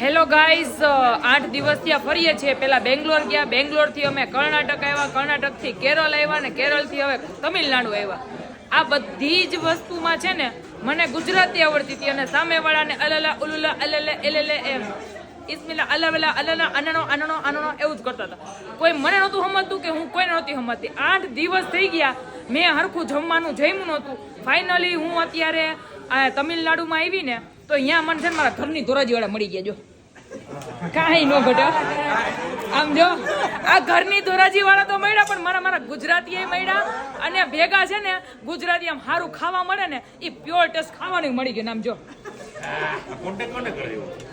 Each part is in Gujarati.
હેલો ગાઈઝ, 8 દિવસથી આ ફરીએ છીએ. પહેલા બેંગ્લોર ગયા, બેંગ્લોરથી અમે કર્ણાટક આવ્યા, કર્ણાટકથી કેરળ આવ્યા ને કેરળથી હવે તમિલનાડુ આવ્યા. આ બધી જ વસ્તુમાં છે ને મને ગુજરાતી આવડતી હતી અને સામેવાળાને અલલા ઉલુલા અલલે એલેલે એમ ઇસ્મિલા અલવલા અલલા અનનો અનનો અનનો એવું જ કરતા હતા. કોઈ મને નહોતું સમજતું કે હું કોઈને નહોતી સમજતી. 8 દિવસ થઈ ગયા, મેં હરખું જમવાનું જમ્યું નહોતું. ફાઇનલી હું અત્યારે તમિલનાડુમાં આવી ને તો અહીંયા મને છે ને મારા ઘરની ધોરાજીવાળા મળી ગયા. જો કાંઈ ન ઘટ્યો. આમ જો આ ઘરની ધોરાજી વાળા તો મળ્યા, પણ મારા ગુજરાતી મળ્યા અને ભેગા છે ને ગુજરાતી આમ સારું ખાવા મળે ને એ પ્યોર ટેસ્ટ ખાવાનું મળી ગયું. આમ જો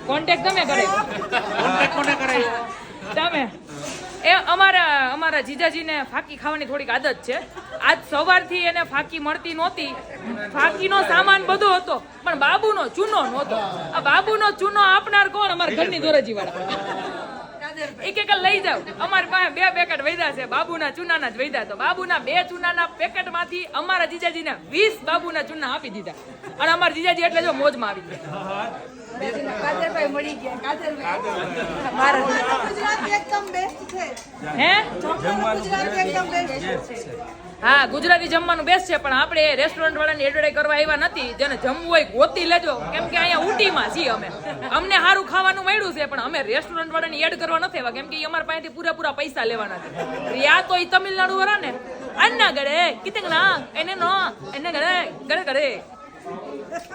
કોન્ટેક્ટ તમે કરાવ્યો તમે એ અમારા જીજાજીને ફાકી ખાવાની થોડીક આદત છે. આજ સવારથી એને ફાકી મળતી નહોતી. ફાકીનો સામાન બધો હતો પણ બાબુનો ચૂનો નહોતો. આ બાબુનો ચૂનો આપનાર કોણ? અમારા ઘરની ધોરાજી વાળા. એક લઈ જાવ. અમારી પાસે 2 પેકેટ વૈધા છે, બાબુના ચૂનાના જ વૈધા. તો બાબુના 2 ચૂનાના પેકેટ માંથી અમારા જીજાજીને 20 બાબુના ચૂના આપી દીધા. અને અમારા જીજાજી એટલે જો મોજમાં આવી ગયા. કાદરભાઈ મળી ગયા. કાદરભાઈ ગુજરાતી એકદમ બેસ્ટ છે. હે ગુજરાતી એકદમ બેસ્ટ છે. હા, ગુજરાતી જમવાનું બેસ્ટ છે, પણ આપણે રેસ્ટોરન્ટ વાળાને એડવર્ટાઈઝ કરવા આવ્યા નથી. જેને જમવું હોય ગોતી લેજો, કેમ કે અહીંયા ઉટીમાં છીએ અમે. અમને સારું ખાવાનું મળ્યું છે, પણ અમે રેસ્ટોરન્ટ વાળાને એડ કરવા નથી આવ્યા, કેમ કે અમારા પાસેથી પૂરા પૈસા લેવાના છે. યા તો એ તમિલનાડુ વાળા ને અન્ના ગળે કિતંગ ના એને નો એને ગળે ગળે ગળે